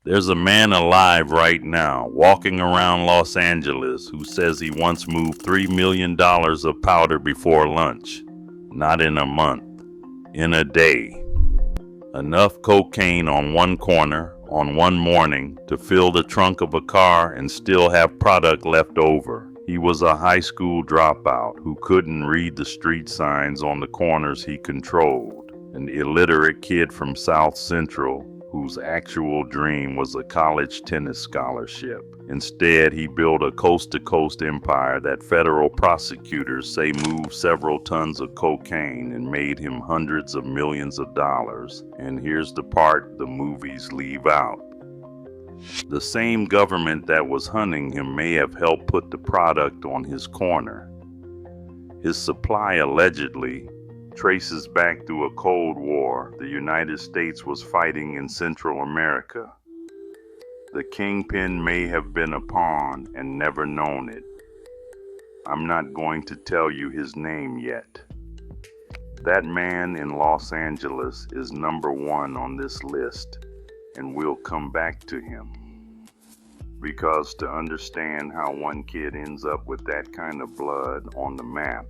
There's a man alive right now, walking around Los Angeles, who says he once moved $3 million of powder before lunch. Not in a month, in a day. Enough cocaine on one corner, on one morning, to fill the trunk of a car and still have product left over. He was a high school dropout who couldn't read the street signs on the corners he controlled. An illiterate kid from South Central whose actual dream was a college tennis scholarship. Instead, he built a coast-to-coast empire that federal prosecutors say moved several tons of cocaine and made him hundreds of millions of dollars. And here's the part the movies leave out. The same government that was hunting him may have helped put the product on his corner. His supply allegedly traces back through a Cold War the United States was fighting in Central America. The Kingpin may have been a pawn and never known it. I'm not going to tell you his name yet. That man in Los Angeles is number one on this list, and we'll come back to him. Because to understand how one kid ends up with that kind of blood on the map,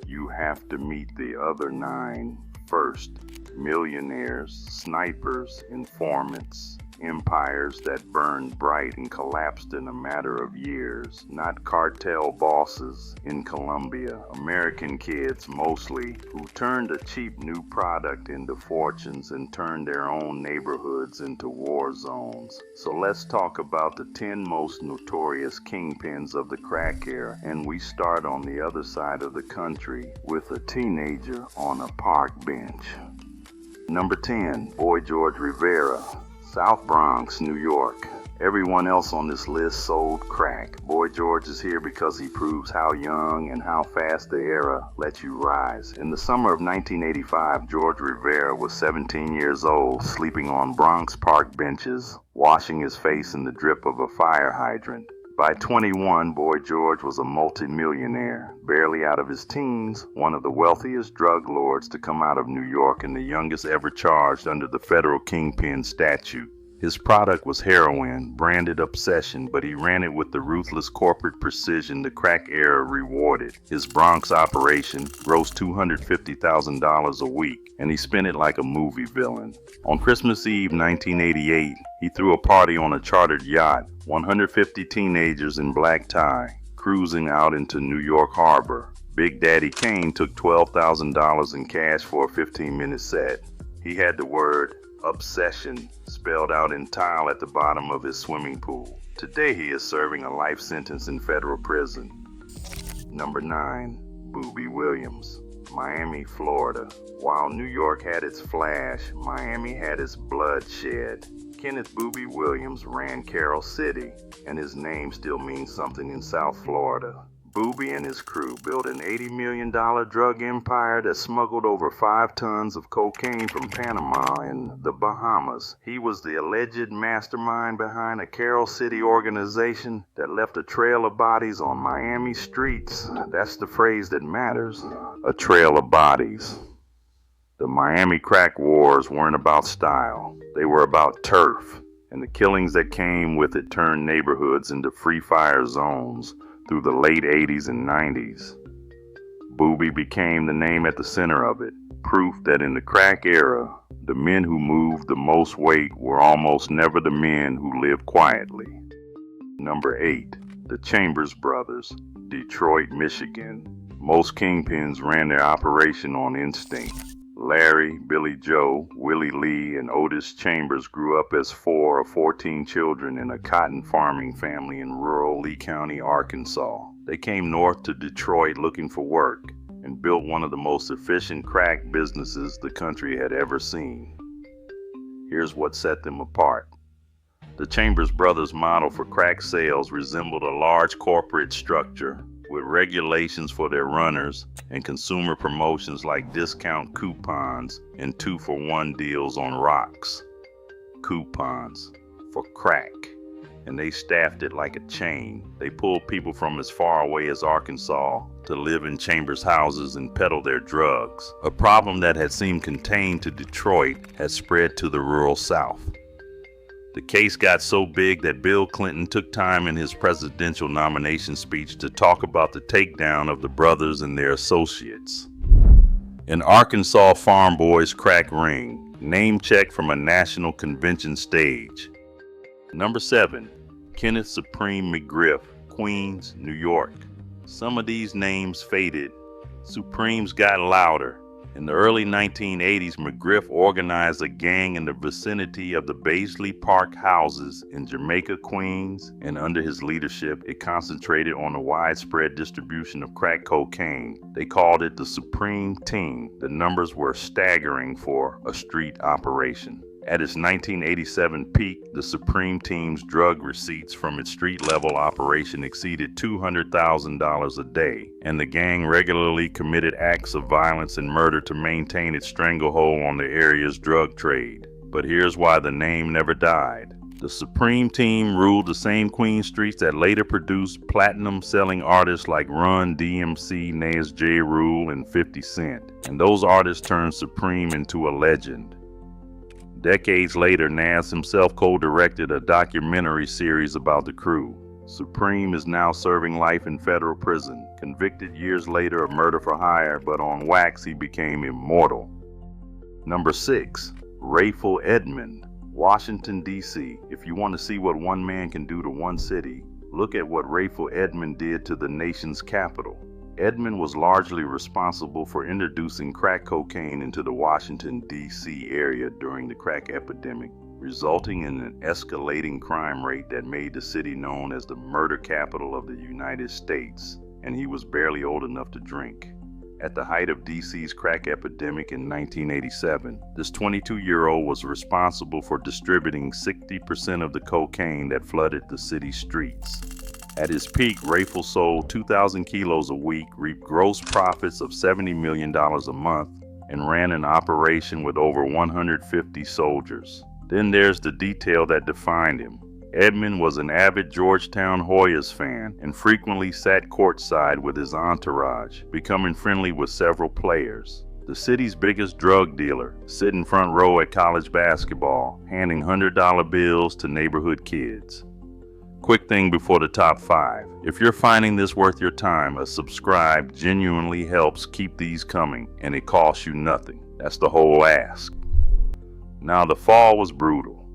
you have to meet the other 9 first. Millionaires, snipers, informants, empires that burned bright and collapsed in a matter of years. Not cartel bosses in Colombia. American kids mostly, who turned a cheap new product into fortunes and turned their own neighborhoods into war zones. So let's talk about the 10 most notorious kingpins of the crack era, and we start on the other side of the country with a teenager on a park bench. Number 10, Boy George Rivera, South Bronx, New York. Everyone else on this list sold crack. Boy George is here because he proves how young and how fast the era lets you rise. In the summer of 1985, George Rivera was 17 years old, sleeping on Bronx park benches, washing his face in the drip of a fire hydrant. By 21, Boy George was a multimillionaire, barely out of his teens, one of the wealthiest drug lords to come out of New York and the youngest ever charged under the federal Kingpin statute. His product was heroin, branded obsession, but he ran it with the ruthless corporate precision the crack era rewarded. His Bronx operation grossed $250,000 a week, and he spent it like a movie villain. On Christmas Eve 1988, he threw a party on a chartered yacht, 150 teenagers in black tie, cruising out into New York Harbor. Big Daddy Kane took $12,000 in cash for a 15-minute set. He had the word obsession spelled out in tile at the bottom of his swimming pool. Today he is serving a life sentence in federal prison. Number 9, Boobie Williams, Miami, Florida. While New York had its flash, Miami had its bloodshed. Kenneth Boobie Williams ran Carol City, and his name still means something in South Florida. Boobie and his crew built an $80 million drug empire that smuggled over 5 tons of cocaine from Panama and the Bahamas. He was the alleged mastermind behind a Carol City organization that left a trail of bodies on Miami streets. That's the phrase that matters, a trail of bodies. The Miami crack wars weren't about style, they were about turf, and the killings that came with it turned neighborhoods into free fire zones through the late 80s and 90s. Boobie became the name at the center of it, proof that in the crack era, the men who moved the most weight were almost never the men who lived quietly. Number 8, the Chambers Brothers, Detroit, Michigan. Most kingpins ran their operation on instinct. Larry, Billy Joe, Willie Lee, and Otis Chambers grew up as 4 of 14 children in a cotton farming family in rural Lee County, Arkansas. They came north to Detroit looking for work and built one of the most efficient crack businesses the country had ever seen. Here's what set them apart. The Chambers Brothers' model for crack sales resembled a large corporate structure with regulations for their runners and consumer promotions like discount coupons and 2-for-1 deals on rocks. Coupons for crack. And they staffed it like a chain. They pulled people from as far away as Arkansas to live in Chambers' houses and peddle their drugs. A problem that had seemed contained to Detroit had spread to the rural South. The case got so big that Bill Clinton took time in his presidential nomination speech to talk about the takedown of the brothers and their associates. An Arkansas farm boy's crack ring, name check from a national convention stage. Number 7, Kenneth Supreme McGriff, Queens, New York. Some of these names faded. Supremes got louder. In the early 1980s, McGriff organized a gang in the vicinity of the Baisley Park houses in Jamaica, Queens, and under his leadership, it concentrated on the widespread distribution of crack cocaine. They called it the Supreme Team. The numbers were staggering for a street operation. At its 1987 peak, the Supreme Team's drug receipts from its street-level operation exceeded $200,000 a day, and the gang regularly committed acts of violence and murder to maintain its stranglehold on the area's drug trade. But here's why the name never died. The Supreme Team ruled the same Queen streets that later produced platinum-selling artists like Run DMC, Nas J. Rule, and 50 Cent. And those artists turned Supreme into a legend. Decades later, Nas himself co-directed a documentary series about the crew. Supreme is now serving life in federal prison, convicted years later of murder for hire, but on wax he became immortal. Number 6, Rayful Edmond, Washington, D.C. If you want to see what one man can do to one city, look at what Rayful Edmond did to the nation's capital. Edmond was largely responsible for introducing crack cocaine into the Washington, D.C. area during the crack epidemic, resulting in an escalating crime rate that made the city known as the murder capital of the United States, and he was barely old enough to drink. At the height of D.C.'s crack epidemic in 1987, this 22-year-old was responsible for distributing 60% of the cocaine that flooded the city's streets. At his peak, Rayful sold 2,000 kilos a week, reaped gross profits of $70 million a month, and ran an operation with over 150 soldiers. Then there's the detail that defined him. Edmond was an avid Georgetown Hoyas fan and frequently sat courtside with his entourage, becoming friendly with several players. The city's biggest drug dealer, sitting front row at college basketball, handing $100 bills to neighborhood kids. Quick thing before the top 5. If you're finding this worth your time, a subscribe genuinely helps keep these coming, and it costs you nothing. That's the whole ask. Now, the fall was brutal.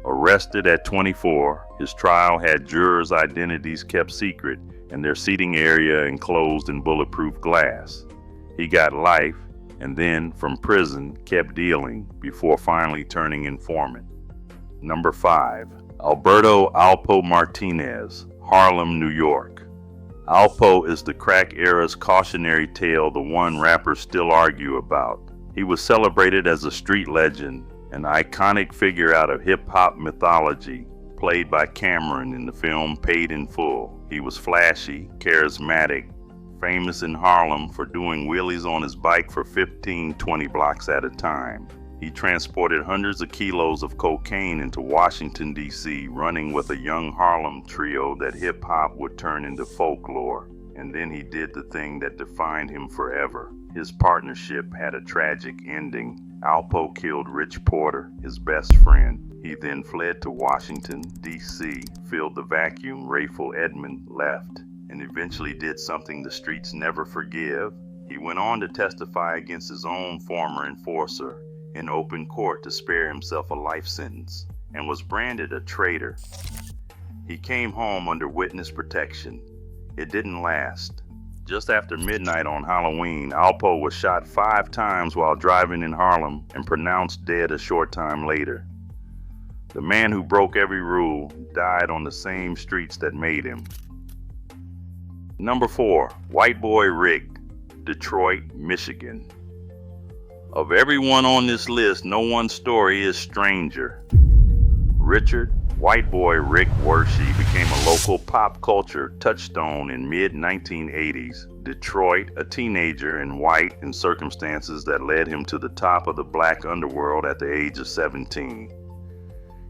Arrested at 24, his trial had jurors' identities kept secret and their seating area enclosed in bulletproof glass. He got life, and then, from prison, kept dealing before finally turning informant. Number 5. Alberto Alpo Martinez, Harlem, New York. Alpo is the crack era's cautionary tale, the one rappers still argue about. He was celebrated as a street legend, an iconic figure out of hip-hop mythology, played by Cameron in the film Paid in Full. He was flashy, charismatic, famous in Harlem for doing wheelies on his bike for 15-20 blocks at a time. He transported hundreds of kilos of cocaine into Washington, D.C., running with a young Harlem trio that hip-hop would turn into folklore. And then he did the thing that defined him forever. His partnership had a tragic ending. Alpo killed Rich Porter, his best friend. He then fled to Washington, D.C., filled the vacuum Rayful Edmond left, and eventually did something the streets never forgive. He went on to testify against his own former enforcer in open court to spare himself a life sentence, and was branded a traitor. He came home under witness protection. It didn't last. Just after midnight on Halloween, Alpo was shot 5 times while driving in Harlem and pronounced dead a short time later. The man who broke every rule died on the same streets that made him. Number 4, White Boy Rick, Detroit, Michigan. Of everyone on this list, no one's story is stranger. Richard White Boy Rick Wershey became a local pop culture touchstone in mid-1980s. Detroit, a teenager in white in circumstances that led him to the top of the black underworld at the age of 17.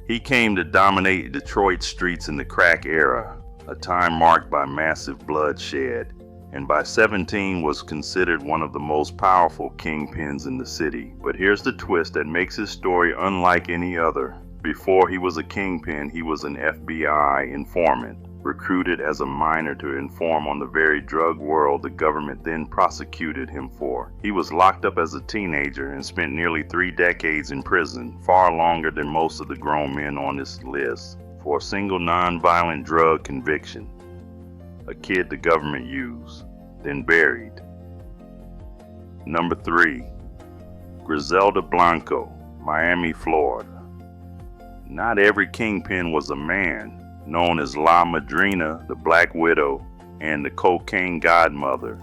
He came to dominate Detroit streets in the crack era, a time marked by massive bloodshed, and by 17 was considered one of the most powerful kingpins in the city. But here's the twist that makes his story unlike any other. Before he was a kingpin, he was an FBI informant, recruited as a minor to inform on the very drug world the government then prosecuted him for. He was locked up as a teenager and spent nearly 3 decades in prison, far longer than most of the grown men on this list, for a single non-violent drug conviction. A kid the government used, then buried. Number 3. Griselda Blanco, Miami, Florida. Not every kingpin was a man. Known as La Madrina, the Black Widow, and the Cocaine Godmother,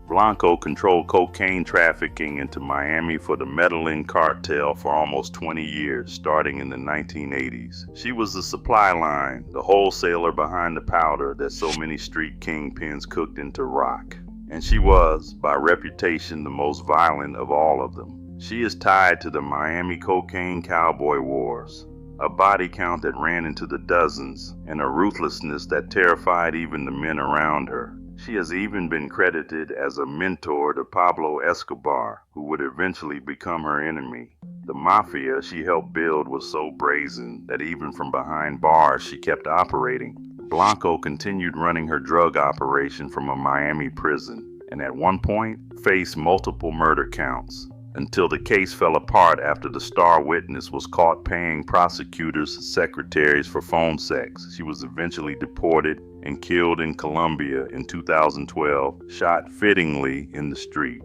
Blanco controlled cocaine trafficking into Miami for the Medellin cartel for almost 20 years, starting in the 1980s. She was the supply line, the wholesaler behind the powder that so many street kingpins cooked into rock. And she was, by reputation, the most violent of all of them. She is tied to the Miami Cocaine Cowboy Wars, a body count that ran into the dozens, and a ruthlessness that terrified even the men around her. She has even been credited as a mentor to Pablo Escobar, who would eventually become her enemy. The mafia she helped build was so brazen that even from behind bars she kept operating. Blanco continued running her drug operation from a Miami prison, and at one point faced multiple murder counts, until the case fell apart after the star witness was caught paying prosecutors' secretaries for phone sex. She was eventually deported and killed in Colombia in 2012, shot fittingly in the street.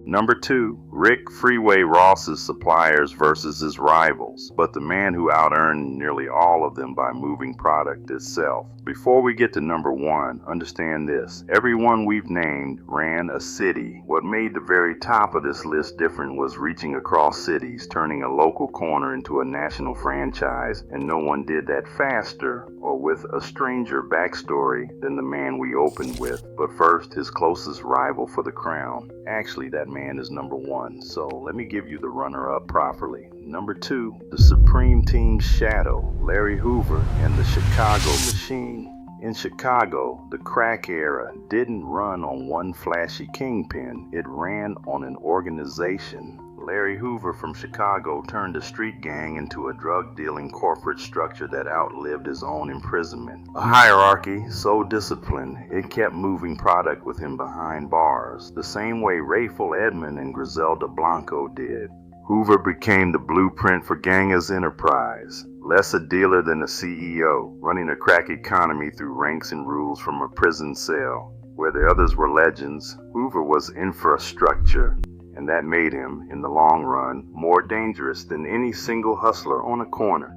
Number 2, Rick Freeway Ross's suppliers versus his rivals, but the man who out-earned nearly all of them by moving product itself. Before we get to number 1, understand this. Everyone we've named ran a city. What made the very top of this list different was reaching across cities, turning a local corner into a national franchise, and no one did that faster or with a stranger backstory than the man we opened with. But first, his closest rival for the crown. Actually, that man is number 1, so let me give you the runner-up properly. Number 2, the Supreme Team's shadow, Larry Hoover and the Chicago Machine. In Chicago, the crack era didn't run on one flashy kingpin, it ran on an organization. Larry Hoover from Chicago turned a street gang into a drug-dealing corporate structure that outlived his own imprisonment. A hierarchy so disciplined, it kept moving product with him behind bars, the same way Rayful Edmond and Griselda Blanco did. Hoover became the blueprint for gangers' enterprise, less a dealer than a CEO, running a crack economy through ranks and rules from a prison cell. Where the others were legends, Hoover was infrastructure, and that made him, in the long run, more dangerous than any single hustler on a corner.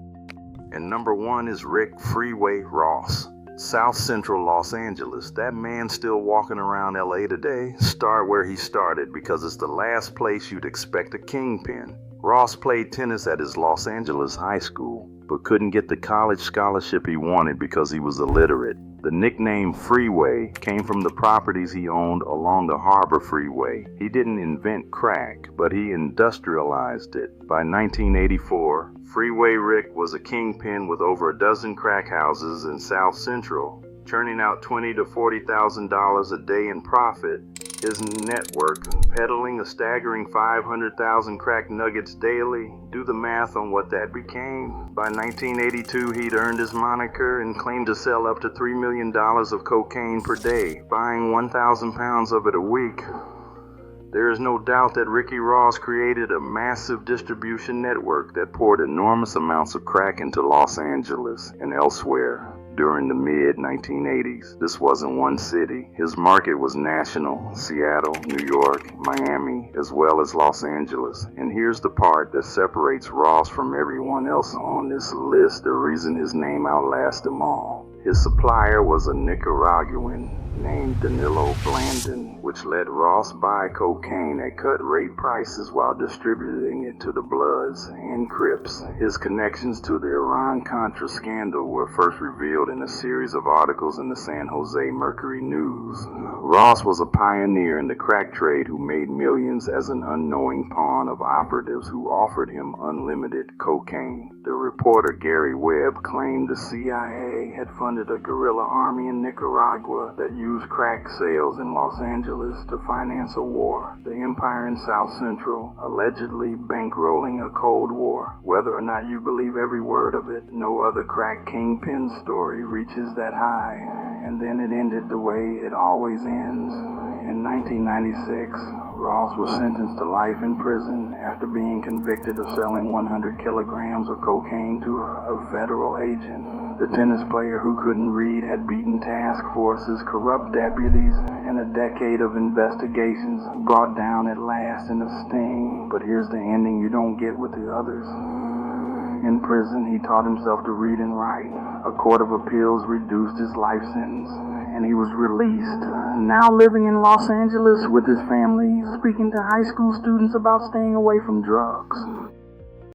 And number 1 is Rick Freeway Ross. South Central Los Angeles. That man still walking around LA today. Start where he started because it's the last place you'd expect a kingpin. Ross played tennis at his Los Angeles high school, but couldn't get the college scholarship he wanted because he was illiterate. The nickname Freeway came from the properties he owned along the Harbor Freeway. He didn't invent crack, but he industrialized it. By 1984, Freeway Rick was a kingpin with over a dozen crack houses in South Central, churning out $20,000 to $40,000 a day in profit. His network, peddling a staggering 500,000 crack nuggets daily. Do the math on what that became. By 1982, he'd earned his moniker and claimed to sell up to $3 million of cocaine per day, buying 1,000 pounds of it a week. There is no doubt that Ricky Ross created a massive distribution network that poured enormous amounts of crack into Los Angeles and elsewhere. During the mid-1980s, this wasn't one city. His market was national: Seattle, New York, Miami, as well as Los Angeles. And here's the part that separates Ross from everyone else on this list, the reason his name outlasts them all. His supplier was a Nicaraguan named Danilo Blandon, which let Ross buy cocaine at cut-rate prices while distributing it to the Bloods and Crips. His connections to the Iran-Contra scandal were first revealed in a series of articles in the San Jose Mercury News. Ross was a pioneer in the crack trade who made millions as an unknowing pawn of operatives who offered him unlimited cocaine. The reporter Gary Webb claimed the CIA had funded funded a guerrilla army in Nicaragua that used crack sales in Los Angeles to finance a war. The empire in South Central, allegedly bankrolling a Cold War. Whether or not you believe every word of it, no other crack kingpin story reaches that high. And then it ended the way it always ends. In 1996, Ross was sentenced to life in prison after being convicted of selling 100 kilograms of cocaine to a federal agent. The tennis player who couldn't read had beaten task forces, corrupt deputies, and a decade of investigations brought down at last in a sting. But here's the ending you don't get with the others. In prison, he taught himself to read and write. A court of appeals reduced his life sentence, and he was released. Now living in Los Angeles with his family, speaking to high school students about staying away from drugs.